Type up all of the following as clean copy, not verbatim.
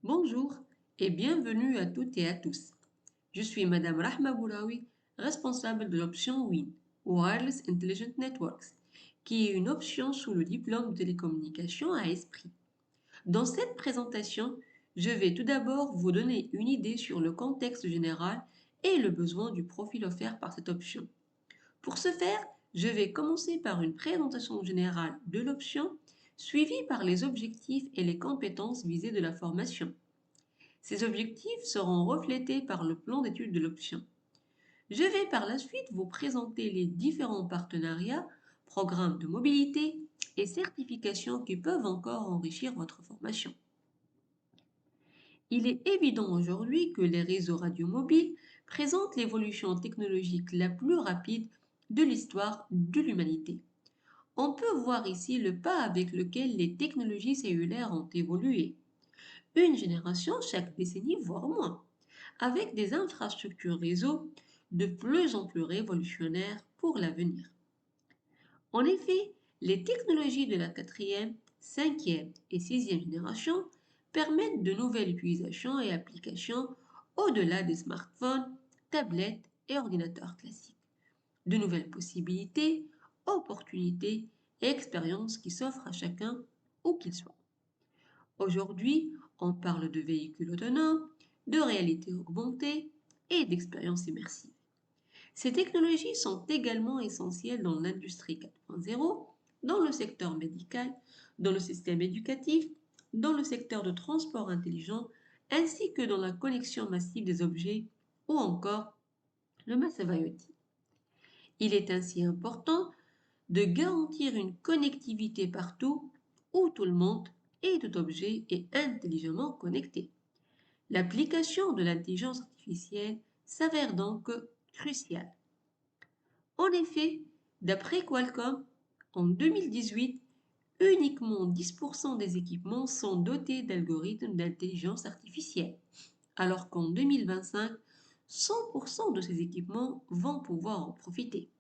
Bonjour et bienvenue à toutes et à tous. Je suis Madame Rahma Bouraoui, responsable de l'option WIN, Wireless Intelligent Networks, qui est une option sous le diplôme de télécommunication à Esprit. Dans cette présentation, je vais tout d'abord vous donner une idée sur le contexte général et le besoin du profil offert par cette option. Pour ce faire, je vais commencer par une présentation générale de l'option, suivie par les objectifs et les compétences visées de la formation. Ces objectifs seront reflétés par le plan d'étude de l'option. Je vais par la suite vous présenter les différents partenariats, programmes de mobilité et certifications qui peuvent encore enrichir votre formation. Il est évident aujourd'hui que les réseaux radiomobiles présentent l'évolution technologique la plus rapide de l'histoire de l'humanité. On peut voir ici le pas avec lequel les technologies cellulaires ont évolué. Une génération chaque décennie, voire moins, avec des infrastructures réseau de plus en plus révolutionnaires pour l'avenir. En effet, les technologies de la quatrième, cinquième et sixième génération permettent de nouvelles utilisations et applications au-delà des smartphones, tablettes et ordinateurs classiques. De nouvelles possibilités, opportunités et expériences qui s'offrent à chacun où qu'il soit. Aujourd'hui, on parle de véhicules autonomes, de réalité augmentée et d'expériences immersives. Ces technologies sont également essentielles dans l'industrie 4.0, dans le secteur médical, dans le système éducatif, dans le secteur de transport intelligent, ainsi que dans la connexion massive des objets ou encore le Massive IoT. Il est ainsi important de garantir une connectivité partout où tout le monde et tout objet est intelligemment connecté. L'application de l'intelligence artificielle s'avère donc cruciale. En effet, d'après Qualcomm, en 2018, uniquement 10% des équipements sont dotés d'algorithmes d'intelligence artificielle, alors qu'en 2025, 100% de ces équipements vont pouvoir en profiter.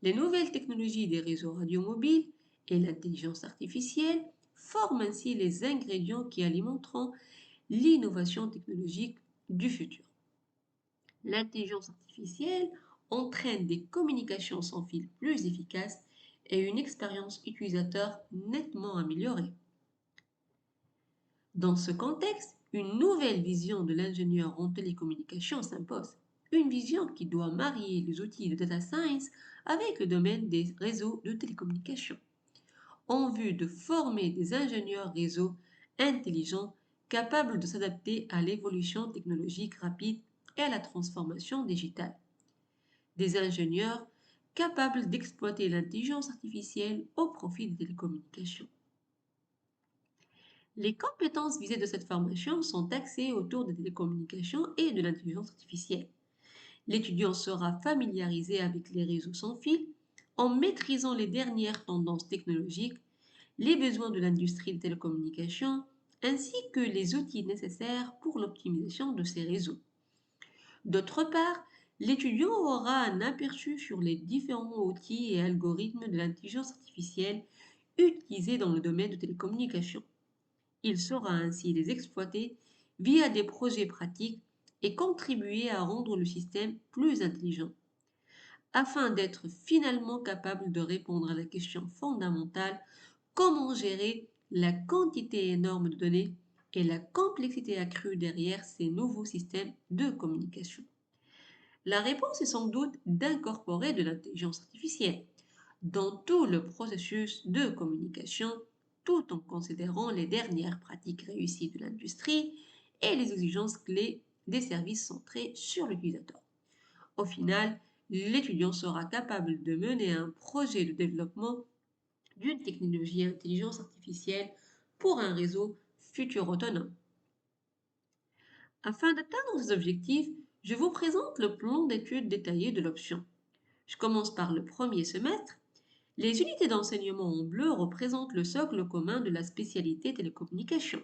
Les nouvelles technologies des réseaux radiomobiles et l'intelligence artificielle forment ainsi les ingrédients qui alimenteront l'innovation technologique du futur. L'intelligence artificielle entraîne des communications sans fil plus efficaces et une expérience utilisateur nettement améliorée. Dans ce contexte, une nouvelle vision de l'ingénieur en télécommunications s'impose. Une vision qui doit marier les outils de data science avec le domaine des réseaux de télécommunications, en vue de former des ingénieurs réseau intelligents capables de s'adapter à l'évolution technologique rapide et à la transformation digitale. Des ingénieurs capables d'exploiter l'intelligence artificielle au profit des télécommunications. Les compétences visées de cette formation sont axées autour des télécommunications et de l'intelligence artificielle. L'étudiant sera familiarisé avec les réseaux sans fil en maîtrisant les dernières tendances technologiques, les besoins de l'industrie des télécommunications, ainsi que les outils nécessaires pour l'optimisation de ces réseaux. D'autre part, l'étudiant aura un aperçu sur les différents outils et algorithmes de l'intelligence artificielle utilisés dans le domaine de télécommunications. Il saura ainsi les exploiter via des projets pratiques et contribuer à rendre le système plus intelligent, afin d'être finalement capable de répondre à la question fondamentale: comment gérer la quantité énorme de données et la complexité accrue derrière ces nouveaux systèmes de communication? La réponse est sans doute d'incorporer de l'intelligence artificielle dans tout le processus de communication, tout en considérant les dernières pratiques réussies de l'industrie et les exigences clés des services centrés sur l'utilisateur. Au final, l'étudiant sera capable de mener un projet de développement d'une technologie intelligence artificielle pour un réseau futur autonome. Afin d'atteindre ces objectifs, je vous présente le plan d'études détaillé de l'option. Je commence par le premier semestre. Les unités d'enseignement en bleu représentent le socle commun de la spécialité télécommunications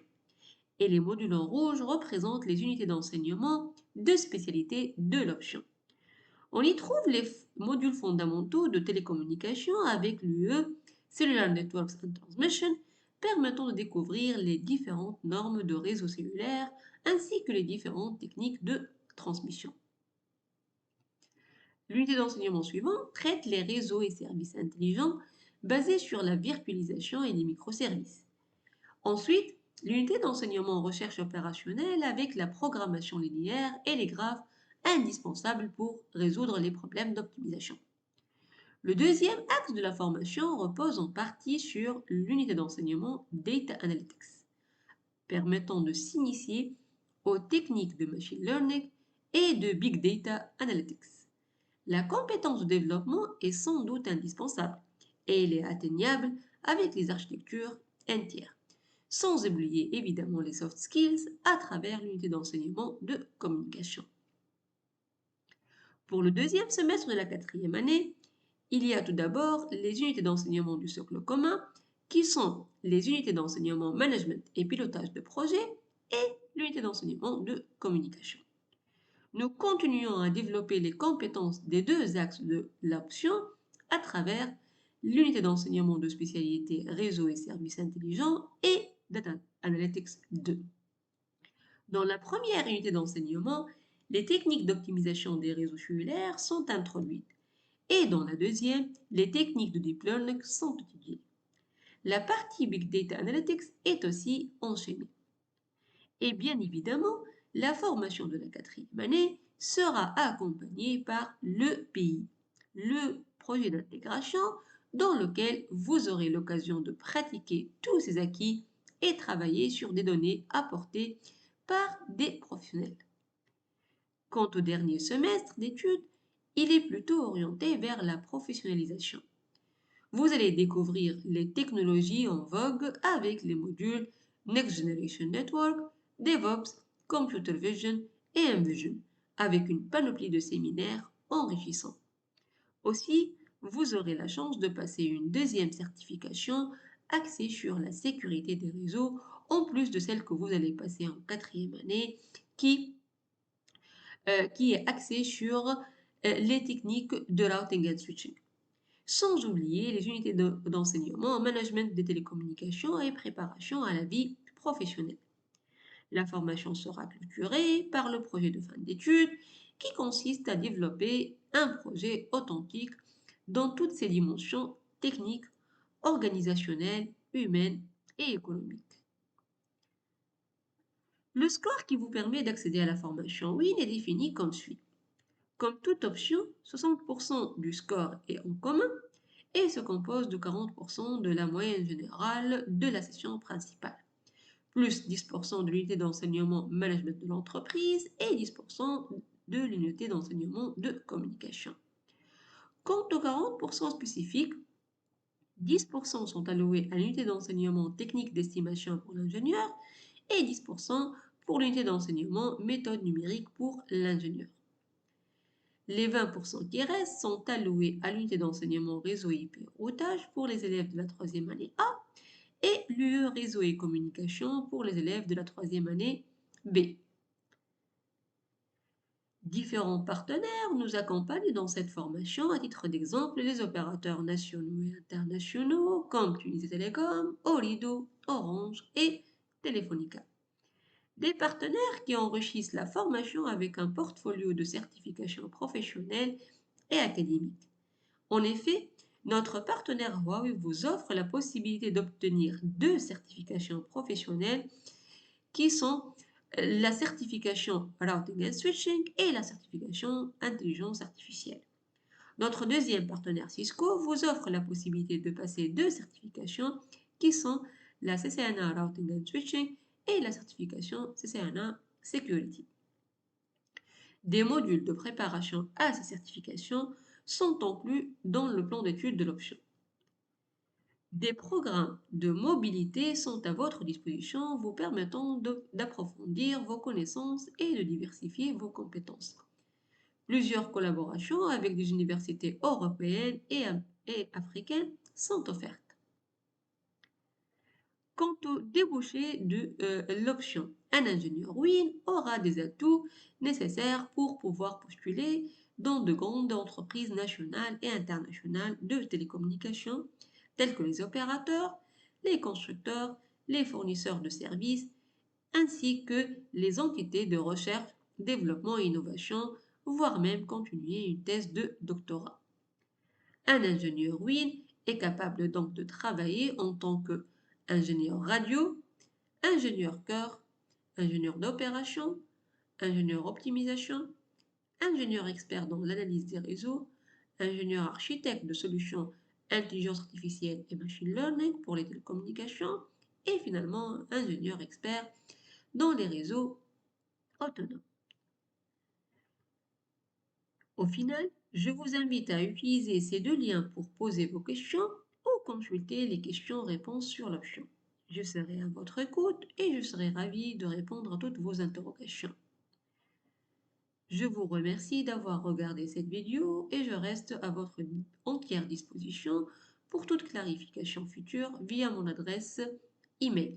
et les modules en rouge représentent les unités d'enseignement de spécialité de l'option. On y trouve les modules fondamentaux de télécommunications avec l'UE, Cellular Networks and Transmission, permettant de découvrir les différentes normes de réseau cellulaire ainsi que les différentes techniques de transmission. L'unité d'enseignement suivante traite les réseaux et services intelligents basés sur la virtualisation et les microservices. Ensuite, l'unité d'enseignement recherche opérationnelle avec la programmation linéaire et les graphes indispensables pour résoudre les problèmes d'optimisation. Le deuxième axe de la formation repose en partie sur l'unité d'enseignement Data Analytics, permettant de s'initier aux techniques de machine learning et de big data analytics. La compétence de développement est sans doute indispensable et elle est atteignable avec les architectures entières, sans oublier évidemment les soft skills à travers l'unité d'enseignement de communication. Pour le deuxième semestre de la quatrième année, il y a tout d'abord les unités d'enseignement du socle commun, qui sont les unités d'enseignement management et pilotage de projet et l'unité d'enseignement de communication. Nous continuons à développer les compétences des deux axes de l'option à travers l'unité d'enseignement de spécialité réseau et services intelligents et Data Analytics 2. Dans la première unité d'enseignement, les techniques d'optimisation des réseaux cellulaires sont introduites et dans la deuxième, les techniques de deep learning sont étudiées. La partie Big Data Analytics est aussi enchaînée. Et bien évidemment, la formation de la quatrième année sera accompagnée par le PI, le projet d'intégration, dans lequel vous aurez l'occasion de pratiquer tous ces acquis et travailler sur des données apportées par des professionnels. Quant au dernier semestre d'études, il est plutôt orienté vers la professionnalisation. Vous allez découvrir les technologies en vogue avec les modules Next Generation Network, DevOps, Computer Vision et MVision, avec une panoplie de séminaires enrichissants. Aussi, vous aurez la chance de passer une deuxième certification axée sur la sécurité des réseaux, en plus de celle que vous allez passer en quatrième année, qui est axée sur les techniques de routing and switching. Sans oublier les unités d'enseignement, management des télécommunications et préparation à la vie professionnelle. La formation sera clôturée par le projet de fin d'études qui consiste à développer un projet authentique dans toutes ses dimensions techniques, organisationnelles, humaines et économiques. Le score qui vous permet d'accéder à la formation WIN est défini comme suit. Comme toute option, 60% du score est en commun et se compose de 40% de la moyenne générale de la session principale, plus 10% de l'unité d'enseignement management de l'entreprise et 10% de l'unité d'enseignement de communication. Quant aux 40% spécifiques, 10% sont alloués à l'unité d'enseignement technique d'estimation pour l'ingénieur et 10% pour l'unité d'enseignement méthode numérique pour l'ingénieur. Les 20% qui restent sont alloués à l'unité d'enseignement réseau IP routage pour les élèves de la troisième année A et l'UE réseau et communication pour les élèves de la troisième année B. Différents partenaires nous accompagnent dans cette formation. À titre d'exemple, les opérateurs nationaux et internationaux comme Tunisie Télécom, Olido, Orange et Telefonica. Des partenaires qui enrichissent la formation avec un portfolio de certifications professionnelles et académiques. En effet, notre partenaire Huawei vous offre la possibilité d'obtenir deux certifications professionnelles qui sont la certification Routing and Switching et la certification Intelligence Artificielle. Notre deuxième partenaire Cisco vous offre la possibilité de passer deux certifications qui sont la CCNA Routing and Switching et la certification CCNA Security. Des modules de préparation à ces certifications sont inclus dans le plan d'études de l'option. Des programmes de mobilité sont à votre disposition, vous permettant d'approfondir vos connaissances et de diversifier vos compétences. Plusieurs collaborations avec des universités européennes et africaines sont offertes. Quant au débouché de l'option, un ingénieur WIN aura des atouts nécessaires pour pouvoir postuler dans de grandes entreprises nationales et internationales de télécommunications, telles que les opérateurs, les constructeurs, les fournisseurs de services, ainsi que les entités de recherche, développement et innovation, voire même continuer une thèse de doctorat. Un ingénieur WIN est capable donc de travailler en tant qu'ingénieur radio, ingénieur cœur, ingénieur d'opération, ingénieur optimisation, ingénieur expert dans l'analyse des réseaux, ingénieur architecte de solutions intelligence artificielle et machine learning pour les télécommunications, et finalement ingénieur expert dans les réseaux autonomes. Au final, je vous invite à utiliser ces deux liens pour poser vos questions ou consulter les questions-réponses sur l'option. Je serai à votre écoute et je serai ravie de répondre à toutes vos interrogations. Je vous remercie d'avoir regardé cette vidéo et je reste à votre entière disposition pour toute clarification future via mon adresse email.